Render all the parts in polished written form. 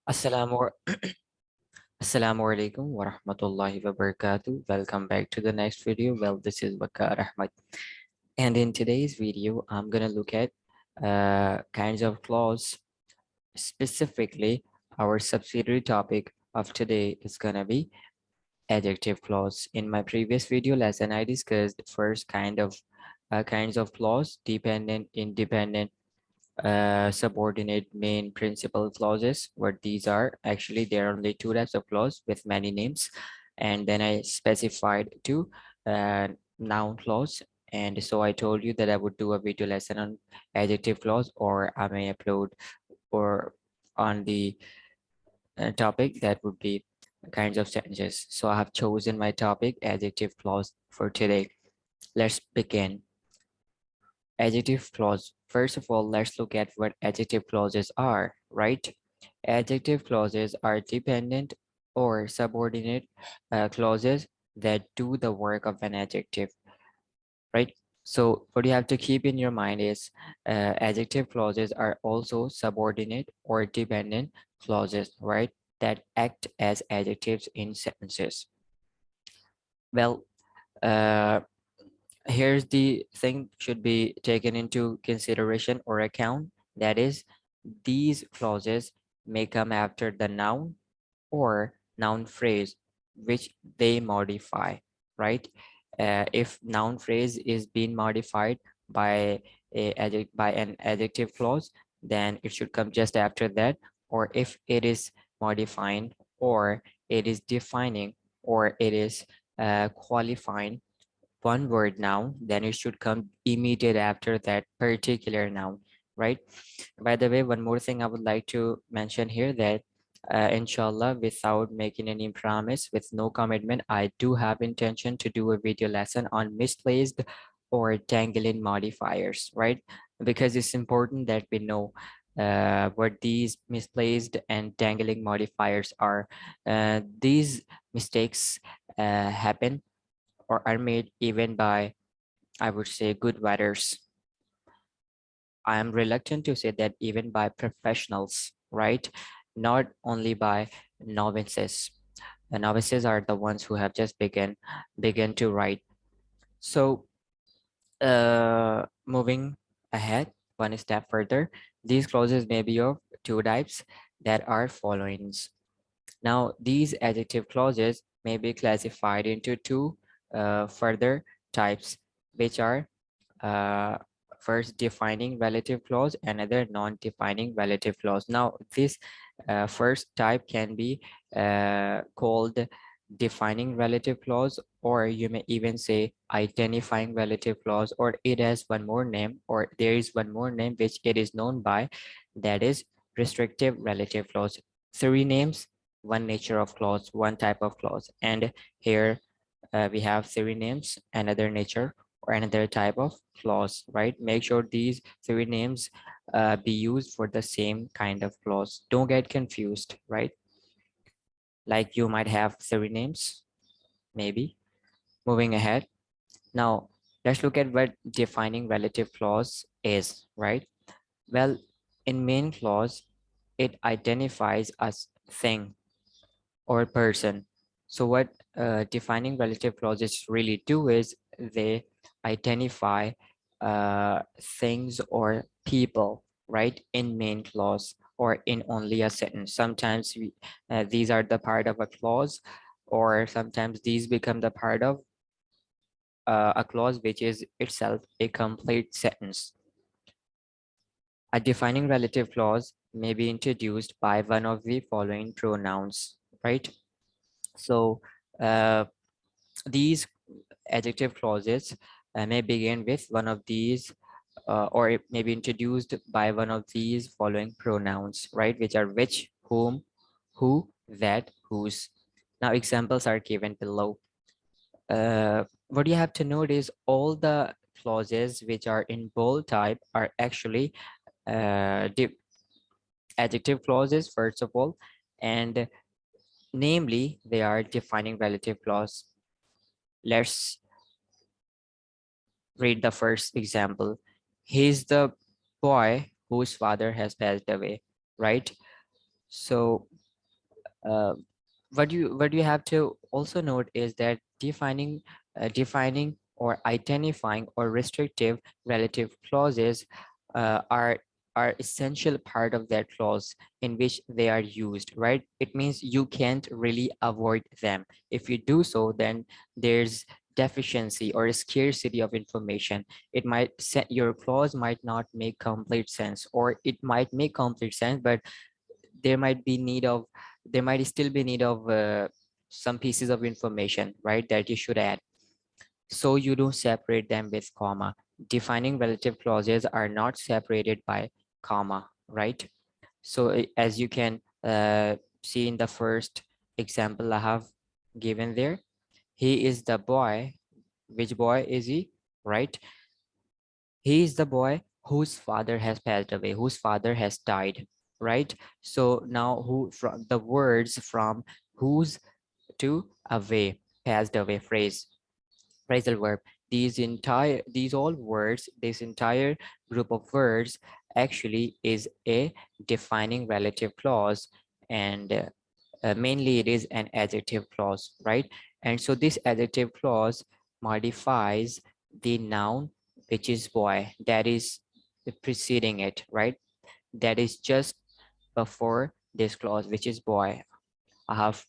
Assalamu Assalamu alaikum wa rahmatullahi wa barakatuh. Welcome back to the next video. Well, this is Waqar Ahmed, and in today's video, I'm gonna look at kinds of clause. Specifically, our subsidiary topic of today is gonna be adjective clause. In my previous video lesson, I discussed first kinds of clause: dependent, independent, subordinate, main, principal clauses. What these are, actually there are only two types of clause with many names, and then I specified two, noun clause. And so I told you that I would do a video lesson on adjective clause, or I may upload or on the topic that would be kinds of sentences. So I have chosen my topic adjective clause for today. Let's begin. Adjective clause. First of all, let's look at what adjective clauses are, right? Adjective clauses are dependent or subordinate clauses that do the work of an adjective, right? So what you have to keep in your mind is adjective clauses are also subordinate or dependent clauses, right? That act as adjectives in sentences. Well, uh, here's the thing should be taken into consideration or account, that is, these clauses may come after the noun or noun phrase which they modify, right? If noun phrase is being modified by by an adjective clause, then it should come just after that. Or if it is modifying, or it is defining, or it is qualifying one word noun, then it should come immediate after that particular noun, right? By the way, one more thing I would like to mention here, that inshallah, without making any promise, with no commitment, I do have intention to do a video lesson on misplaced or dangling modifiers, right? Because it's important that we know what these misplaced and dangling modifiers are. These mistakes happen or are made even by, I would say, good writers. I am reluctant to say that even by professionals, right? Not only by novices. The novices are the ones who have just begun to write. So moving ahead one step further, these clauses may be of two types that are followings. Now, these adjective clauses may be classified into two further types, which are uh, first defining relative clause, another non-defining relative clause. Now, this first type can be called defining relative clause, or you may even say identifying relative clause, or it has one more name, or there is one more name which it is known by, that is restrictive relative clause. Three names, one nature of clause, one type of clause. And here we have three names, another nature, or another type of clause, right? Make sure these three names be used for the same kind of clause. Don't get confused, right? Like you might have three names, maybe. Moving ahead. Now, let's look at what defining relative clause is, right? Well, in main clause, it identifies a thing or person. So what defining relative clauses really do is they identify things or people, right, in main clause or in only a sentence. Sometimes these are the part of a clause, or sometimes these become the part of a clause which is itself a complete sentence. A defining relative clause may be introduced by one of the following pronouns, right? So these adjective clauses may begin with one of these, or it may be introduced by one of these following pronouns, right? Which are which, whom, who, that, whose. Now examples are given below. What you have to note is all the clauses which are in bold type are actually adjective clauses, first of all, and namely they are defining relative clause. Let's read the first example. He's the boy whose father has passed away, right? So uh, what you have to also note is that defining or identifying or restrictive relative clauses are essential part of that clause in which they are used, right? It means you can't really avoid them. If you do so, then there's deficiency or scarcity of information. It might set your clause might not make complete sense, or it might make complete sense, but there might be need of there might still be need of some pieces of information, right, that you should add. So you don't separate them with comma. Defining relative clauses are not separated by comma, right? So as you can see in the first example I have given there, he is the boy. Which boy is he, right? He is the boy whose father has passed away, whose father has died, right? So now who from the words from whose to away, passed away phrase, phrasal verb. These all words, this entire group of words actually is a defining relative clause, and mainly it is an adjective clause, right? And so this adjective clause modifies the noun, which is boy, that is preceding it, right? That is just before this clause, which is boy. I have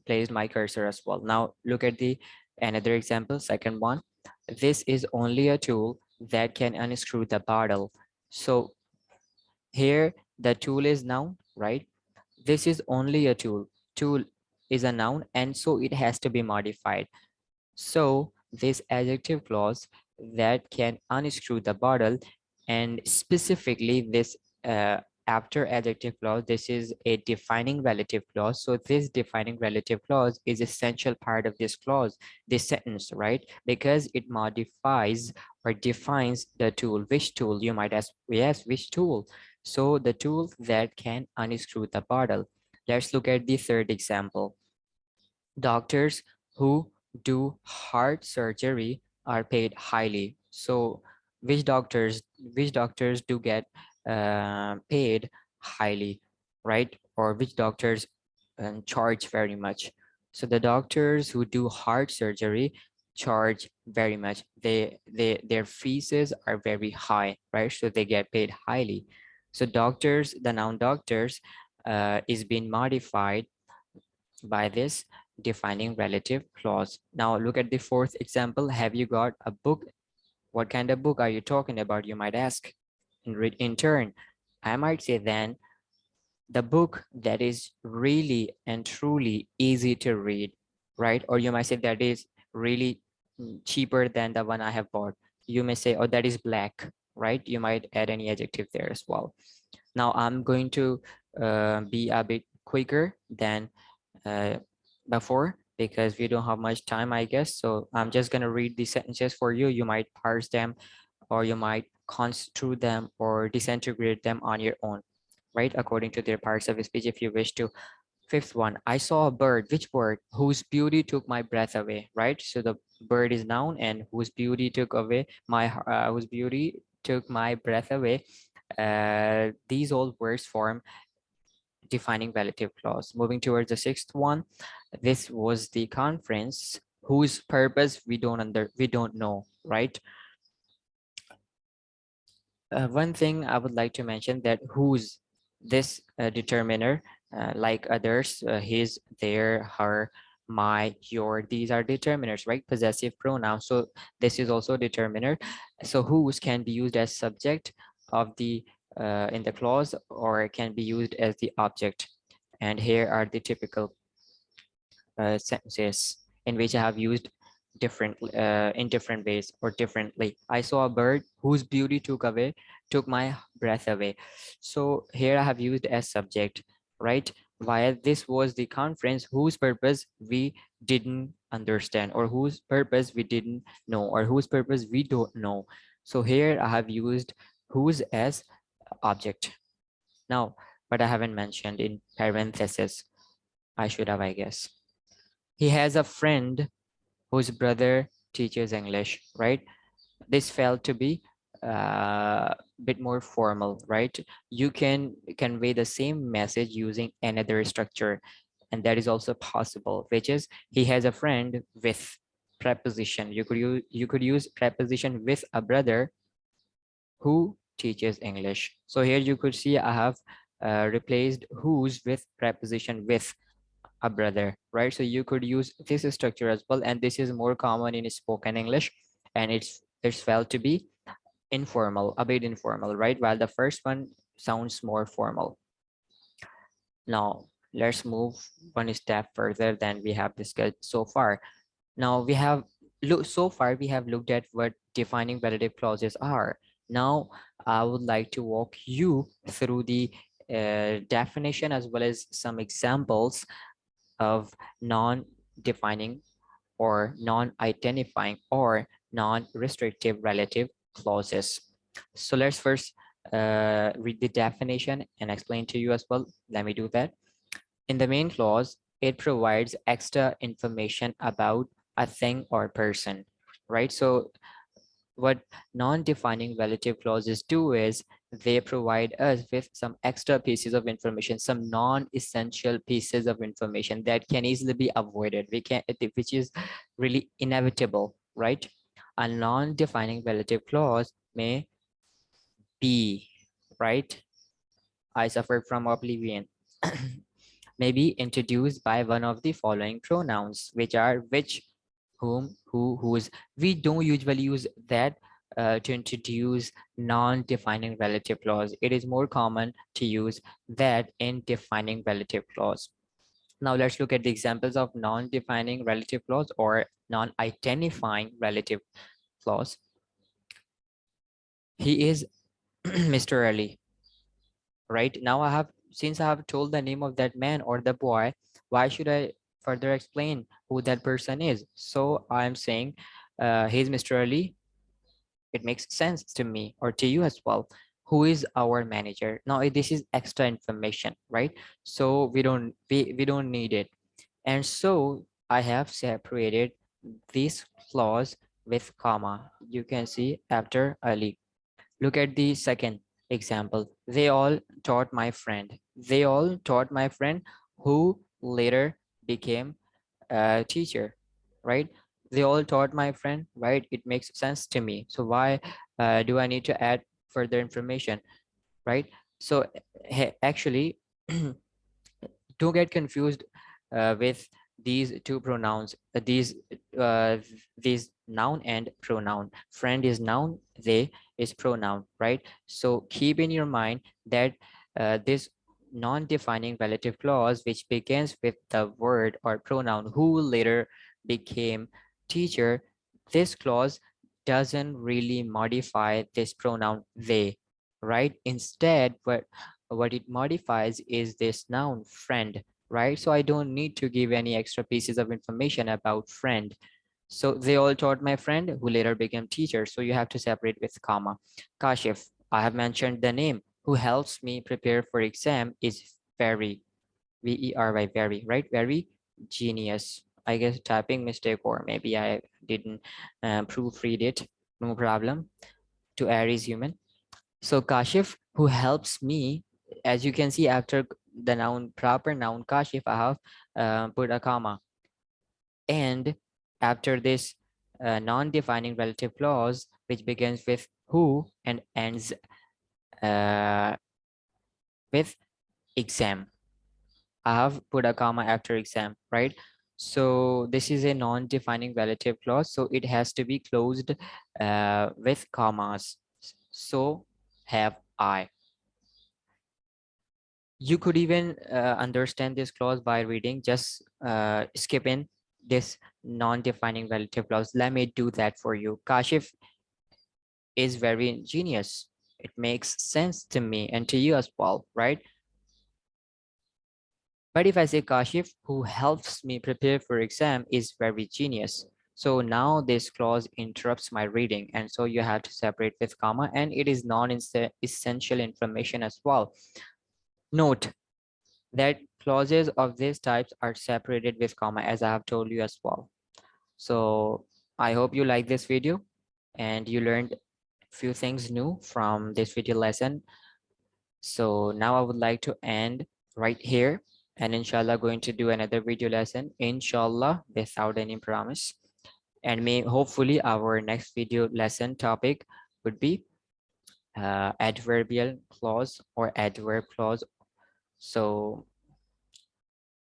placed my cursor as well. Now look at the another example, second one. This is only a tool that can unscrew the bottle. So here the tool is noun, right? This is only a tool. Tool is a noun, and so it has to be modified. So this adjective clause that can unscrew the bottle, and specifically this after adjective clause, this is a defining relative clause. So this defining relative clause is essential part of this clause, this sentence, right? Because it modifies or defines the tool. Which tool, you might ask? Yes, which tool? So the tool that can unscrew the bottle. Let's look at the third example. Doctors who do heart surgery are paid highly. So which doctors do get paid highly, right? Or which doctors charge very much? So the doctors who do heart surgery charge very much. Their fees are very high, right? So they get paid highly. So doctors, the noun doctors is being modified by this defining relative clause. Now look at the fourth example. Have you got a book? What kind of book are you talking about, you might ask? In turn, I might say then the book that is really and truly easy to read, right? Or you might say that is really cheaper than the one I have bought. You may say, oh, that is black, right? You might add any adjective there as well. Now I'm going to be a bit quicker than uh, before, because we don't have much time, I guess. So I'm just going to read the sentences for you. You might parse them, or you might construe them or disintegrate them on your own, right? According to their parts of speech, if you wish to. Fifth one, I saw a bird. Which bird? Whose beauty took my breath away, right? So the bird is noun, and whose beauty took away whose beauty took my breath away. These all words form defining relative clause. Moving towards the sixth one, this was the conference whose purpose we don't know, right? One thing I would like to mention, that whose, this determiner, like others, his, their, her, my, your, these are determiners, right? Possessive pronouns. So this is also a determiner. So whose can be used as subject of the in the clause, or it can be used as the object. And here are the typical sentences in which I have used different in different ways or differently. I saw a bird whose beauty took my breath away. So here I have used as subject, right? While this was the conference whose purpose we didn't understand, or whose purpose we didn't know, or whose purpose we don't know. So here I have used whose as object. Now, but I haven't mentioned in parentheses. I should have, I guess. He has a friend whose brother teaches English, right? This felt to be bit more formal, right? You can convey the same message using another structure, and that is also possible, which is he has a friend with preposition. You could use preposition with a brother who teaches English. So here you could see I have replaced whose with preposition with a brother, right? So you could use this structure as well, and this is more common in spoken English, and it's felt to be informal, a bit informal, right? While the first one sounds more formal. Now let's move one step further than we have discussed so far. Now so far we have looked at what defining relative clauses are. Now I would like to walk you through the definition as well as some examples of non-defining or non-identifying or non-restrictive relative clauses. So let's first read the definition and explain to you as well. Let me do that. In the main clause, it provides extra information about a thing or person, right? So what non-defining relative clauses do is they provide us with some extra pieces of information, some non-essential pieces of information that can easily be avoided. Which is really inevitable, right? A non-defining relative clause may be, right? I suffered from oblivion. May be introduced by one of the following pronouns, which are which, whom, who, whose. We don't usually use that to introduce non-defining relative clause. It is more common to use that in defining relative clause. Now let's look at the examples of non-defining relative clause or non-identifying relative clause. He is Mr. Ali. Right now since I have told the name of that man or the boy, why should I further explain who that person is? So I'm saying he's Mr. Ali. It makes sense to me or to you as well. Who is our manager? Now this is extra information, right? So we don't need it. And so I have separated this clause with comma. You can see after Ali. Look at the second example. They all taught my friend. They all taught my friend who later became a teacher, right? They all taught my friend, right? It makes sense to me. So why do I need to add further information, right? So actually, don't get confused with these two pronouns, uh, these noun and pronoun. Friend is noun, they is pronoun, right? So keep in your mind that this non-defining relative clause, which begins with the word or pronoun who later became teacher, this clause doesn't really modify this pronoun they, right? Instead, what it modifies is this noun friend, right? So I don't need to give any extra pieces of information about friend. So they all taught my friend who later became teacher. So you have to separate with comma. Kashif, I have mentioned the name who helps me prepare for exam is very, very, very, right? Very genius. I guess typing mistake, or maybe I didn't proofread it. No problem. To err is human. So Kashif, who helps me, as you can see after the noun, proper noun Kashif, I have put a comma. And after this non-defining relative clause, which begins with who and ends uh, with exam, I have put a comma after exam, right? So this is a non-defining relative clause, so it has to be closed with commas. So have I. You could even understand this clause by reading, just skipping this non-defining relative clause. Let me do that for you. Kashif is very ingenious. It makes sense to me and to you as well, right? But if I say Kashif, who helps me prepare for exam, is very genius. So now this clause interrupts my reading, and so you have to separate with comma, and it is non-essential information as well. Note that clauses of these types are separated with comma, as I have told you as well. So I hope you like this video and you learned few things new from this video lesson. So now I would like to end right here, and inshallah going to do another video lesson, inshallah, without any promise. And may hopefully our next video lesson topic would be adverbial clause or adverb clause. So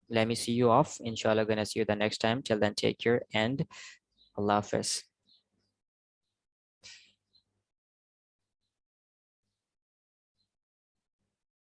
let me see you off. Inshallah, gonna see you the next time. Till then, take care and Allah Hafiz.